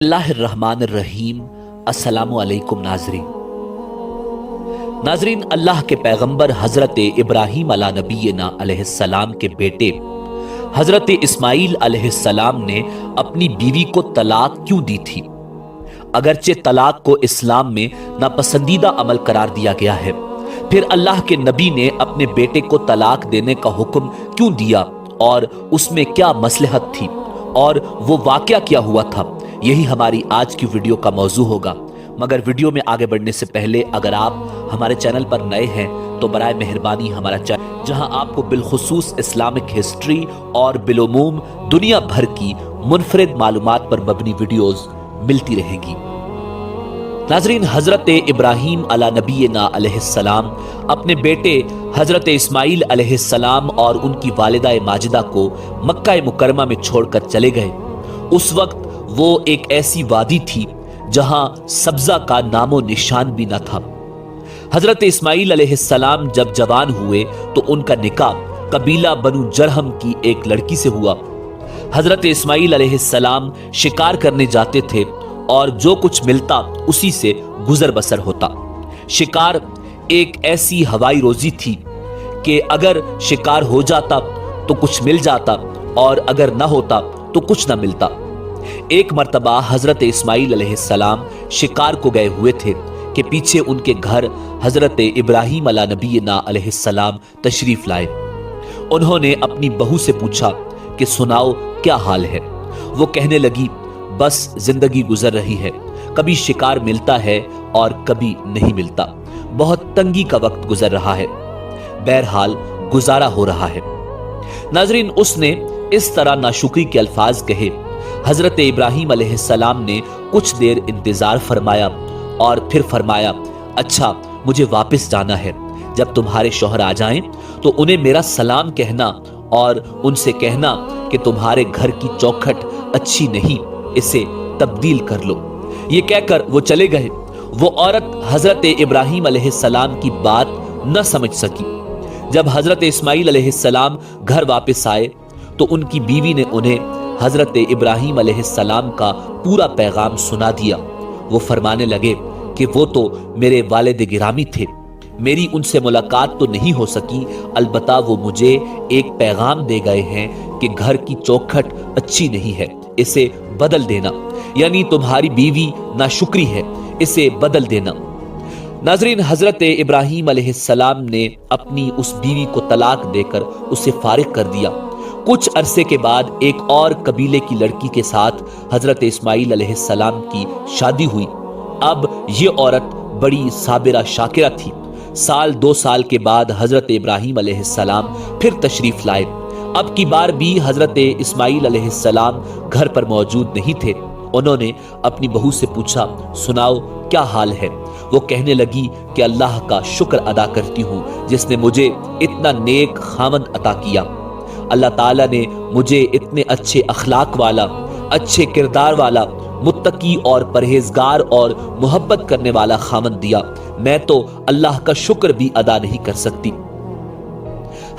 बिस्मिल्लाहिर्रहमानिर्रहीम। अस्सलामु अलैकुम नाजरीन, अल्लाह के पैगंबर हजरत इब्राहीम अला नबीना अलैहिस्सलाम के बेटे हजरत इस्माइल अलैहिस्सलाम ने अपनी बीवी को तलाक क्यों दी थी? अगरचे तलाक को इस्लाम में नापसंदीदा अमल करार दिया गया है, फिर अल्लाह के नबी ने अपने बेटे को तलाक देने का हुक्म क्यों दिया और उसमें क्या मसलहत थी और वो वाकया क्या हुआ था, यही हमारी आज की वीडियो का मौजू होगा। मगर वीडियो में आगे बढ़ने से पहले अगर आप हमारे चैनल पर नए हैं तो बराए मेहरबानी हमारा चैनल, जहां आपको बिलखुसूस इस्लामिक हिस्ट्री और बिलुमूम दुनिया भर की मुनफरिद मालूमात पर मबनी वीडियोस मिलती रहेंगी। नाजरीन, हजरत इब्राहीम अला नबीना अलैहिस्सलाम अपने बेटे हजरत इस्माइल अलैहिस्सलाम और उनकी वालिदा माजिदा को मक्का मुकरमा में छोड़कर चले गए। उस वक्त वो एक ऐसी वादी थी जहां सब्जा का नामो निशान भी न था। हजरत इस्माइल अलैहिस्सलाम जब जवान हुए तो उनका निकाह कबीला बनु जरहम की एक लड़की से हुआ। हजरत इस्माइल अलैहिस्सलाम शिकार करने जाते थे और जो कुछ मिलता उसी से गुजर बसर होता। शिकार एक ऐसी हवाई रोजी थी कि अगर शिकार हो जाता तो कुछ मिल जाता और अगर ना होता तो कुछ ना मिलता। एक मर्तबा हजरत इस्माइल अलैहिस्सलाम शिकार को गए हुए थे कि पीछे उनके घर हजरत इब्राहीम अला नबीना अलैहिस्सलाम तशरीफ लाए। उन्होंने अपनी बहू से पूछा कि सुनाओ क्या हाल है। वो कहने लगी, बस जिंदगी गुजर रही है, कभी शिकार मिलता है और कभी नहीं मिलता, बहुत तंगी का वक्त गुजर रहा है, बहरहाल गुजारा हो रहा है। नाजरीन, उसने इस तरह नाशुक्री के अल्फाज कहे। हजरत इब्राहीम अलैहिस्सलाम ने कुछ देर इंतजार फरमाया और फिर फरमाया, अच्छा मुझे वापस जाना है, जब तुम्हारे शौहर आ जाएं तो उन्हें मेरा सलाम कहना और उनसे कहना कि तुम्हारे घर की चौखट अच्छी नहीं, इसे तब्दील कर लो। ये कहकर वो चले गए। वो औरत हजरत इब्राहीम अलैहिस्सलाम की बात न समझ सकी। जब हजरत इस्माइल अलैहिस्सलाम घर वापस आए तो उनकी बीवी ने उन्हें हजरत इब्राहीम अलैहिस्सलाम का पूरा पैगाम सुना दिया। वो फरमाने लगे कि वो तो मेरे वालिद गिरामी थे, मेरी उनसे मुलाकात तो नहीं हो सकी, अलबत्ता वो मुझे एक पैगाम दे गए हैं कि घर की चौखट अच्छी नहीं है, इसे बदल देना, यानी तुम्हारी बीवी नाशुक्री है, इसे बदल देना। नाजरीन, हजरत इब्राहीम अलैहिस्सलाम ने अपनी उस बीवी को तलाक देकर उसे फारिग कर दिया। कुछ अरसे के बाद एक और कबीले की लड़की के साथ हजरत इस्माइल अलैहिस्सलाम की शादी हुई। अब ये औरत बड़ी साबिरा शाकिरा थी। साल 2 साल के बाद हजरत इब्राहीम अलैहिस्सलाम फिर तशरीफ लाए। अब की बार भी हजरत इस्माइल अलैहिस्सलाम घर पर मौजूद नहीं थे। उन्होंने अपनी बहू से पूछा, सुनाओ क्या हाल है। वो कहने लगी कि अल्लाह का शुक्र अदा करती हूँ जिसने मुझे इतना नेक खामद अता किया। अल्लाह ताला ने मुझे इतने अच्छे अखलाक वाला, अच्छे किरदार वाला, मुत्तकी और परहेजगार और मोहब्बत करने वाला खामद दिया। मैं तो अल्लाह का शुक्र भी अदा नहीं कर सकती।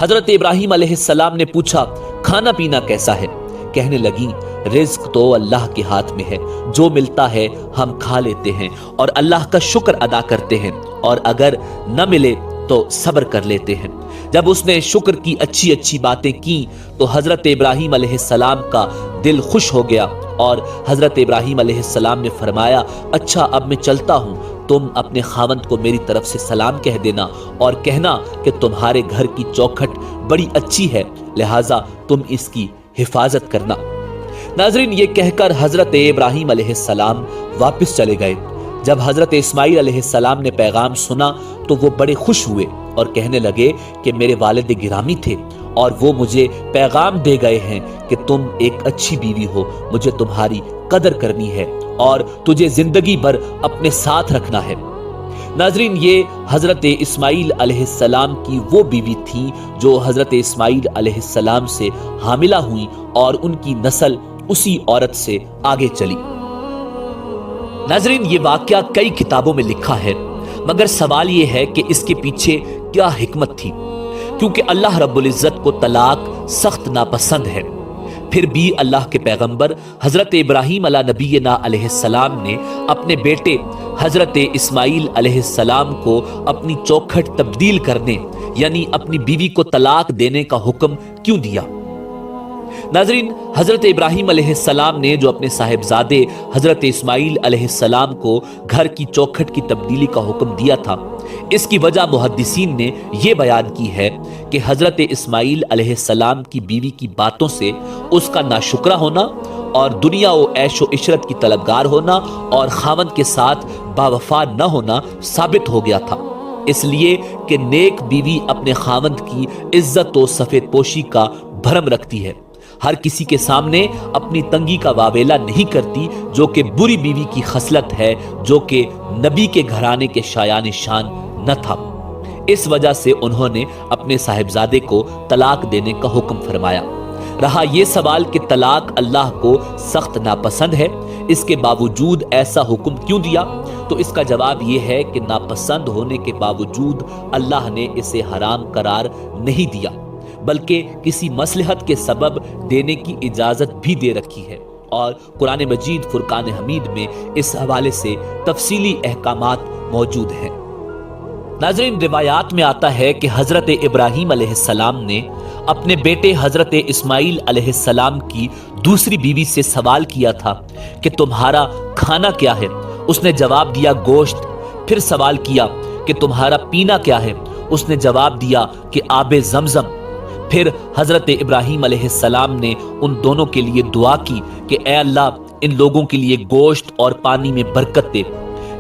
हजरत इब्राहीम अलैहिस्सलाम ने पूछा, खाना पीना कैसा है? कहने लगी, रिज्क तो अल्लाह के हाथ में है, जो मिलता है हम खा लेते हैं और अल्लाह का शुक्र अदा करते हैं, और अगर न मिले तो सब्र कर लेते हैं। जब उसने शुक्र की अच्छी अच्छी बातें की तो हजरत इब्राहीम अलैहिस्सलाम का दिल खुश हो गया और हजरत इब्राहीम अलैहिस्सलाम ने फरमाया, अच्छा अब मैं चलता हूँ, तुम अपने खावंद को मेरी तरफ से सलाम कह देना और कहना कि तुम्हारे घर की चौखट बड़ी अच्छी है, लिहाजा तुम इसकी हिफाजत करना। नाजरीन, ये कहकर हजरत इब्राहीम अलैहिस्सलाम वापस चले गए। जब हजरत इस्माइल अलैहिस्सलाम ने पैगाम सुना तो वो बड़े खुश हुए और कहने लगे कि मेरे वालिद गिरामी थे और वो मुझे पैगाम दे गए हैं कि तुम एक अच्छी बीवी हो, मुझे तुम्हारी कदर करनी है और तुझे जिंदगी भर अपने साथ रखना है। नाजरीन, ये हजरत इस्माइल अलैहिस्सलाम की वो बीवी थी जो हजरत इस्माइल अलैहिस्सलाम से हामिला हुई और उनकी नस्ल उसी औरत से आगे चली। नाजरीन, ये वाकया कई किताबों में लिखा है, मगर सवाल ये है कि इसके पीछे क्या हिकमत थी, क्योंकि अल्लाह रब्बुल इज्जत को तलाक सख्त नापसंद है। پھر بھی اللہ کے پیغمبر حضرت ابراہیم علیہ نبینا علیہ السلام نے اپنے بیٹے حضرت اسماعیل علیہ السلام کو اپنی چوکھٹ تبدیل کرنے یعنی اپنی بیوی کو طلاق دینے کا حکم کیوں دیا؟ ناظرین، حضرت ابراہیم علیہ السلام نے جو اپنے صاحبزادے حضرت اسماعیل علیہ السلام کو گھر کی چوکھٹ کی تبدیلی کا حکم دیا تھا، اس کی وجہ محدثین نے یہ بیان کی ہے کہ حضرت اسماعیل علیہ السلام کی بیوی کی باتوں سے اس کا ناشکرہ ہونا اور دنیا و عیش و عشرت کی طلبگار ہونا اور خاوند کے ساتھ باوفا نہ ہونا ثابت ہو گیا تھا، اس لیے کہ نیک بیوی اپنے خاوند کی عزت و سفید پوشی کا بھرم رکھتی ہے، ہر کسی کے سامنے اپنی تنگی کا واویلا نہیں کرتی، جو کہ بری بیوی کی خصلت ہے، جو کہ نبی کے گھرانے کے شایان شان نہ تھا۔ اس وجہ سے انہوں نے اپنے صاحبزادے کو طلاق دینے کا حکم فرمایا۔ رہا یہ سوال کہ طلاق اللہ کو سخت ناپسند ہے، اس کے باوجود ایسا حکم کیوں دیا؟ تو اس کا جواب یہ ہے کہ ناپسند ہونے کے باوجود اللہ نے اسے حرام قرار نہیں دیا، بلکہ کسی مصلحت کے سبب دینے کی اجازت بھی دے رکھی ہے، اور قرآن مجید فرقان حمید میں اس حوالے سے تفصیلی احکامات موجود ہیں۔ ناظرین، روایات میں آتا ہے کہ حضرت ابراہیم علیہ السلام نے اپنے بیٹے حضرت اسماعیل علیہ السلام کی دوسری بیوی سے سوال کیا تھا کہ تمہارا کھانا کیا ہے؟ اس نے جواب دیا گوشت۔ پھر سوال کیا کہ تمہارا پینا کیا ہے؟ اس نے جواب دیا کہ آب زمزم۔ پھر حضرت ابراہیم علیہ السلام نے ان دونوں کے لیے دعا کی کہ اے اللہ، ان لوگوں کے لیے گوشت اور پانی میں برکت دے۔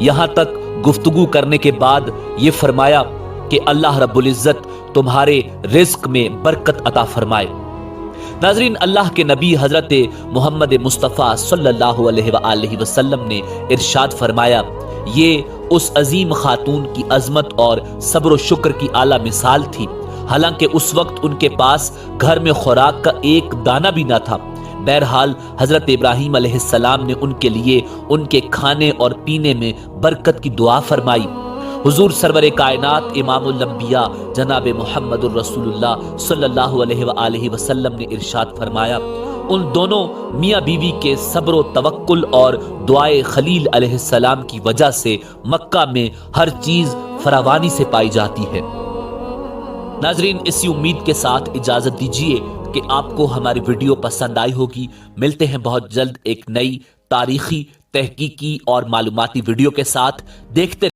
یہاں تک گفتگو کرنے کے بعد یہ فرمایا کہ اللہ رب العزت تمہارے رزق میں برکت عطا فرمائے۔ ناظرین، اللہ کے نبی حضرت محمد مصطفیٰ صلی اللہ علیہ وآلہ وسلم نے ارشاد فرمایا، یہ اس عظیم خاتون کی عظمت اور صبر و شکر کی اعلیٰ مثال تھی، حالانکہ اس وقت ان کے پاس گھر میں خوراک کا ایک دانہ بھی نہ تھا۔ بہرحال حضرت ابراہیم علیہ السلام نے ان کے لیے ان کے کھانے اور پینے میں برکت کی دعا فرمائی۔ حضور سرور کائنات امام الانبیاء جناب محمد الرسول اللہ صلی اللہ علیہ وآلہ وسلم نے ارشاد فرمایا، ان دونوں میاں بیوی کے صبر و توکل اور دعائے خلیل علیہ السلام کی وجہ سے مکہ میں ہر چیز فراوانی سے پائی جاتی ہے۔ ناظرین، اسی امید کے ساتھ اجازت دیجیے کہ آپ کو ہماری ویڈیو پسند آئی ہوگی۔ ملتے ہیں بہت جلد ایک نئی تاریخی، تحقیقی اور معلوماتی ویڈیو کے ساتھ۔ دیکھتے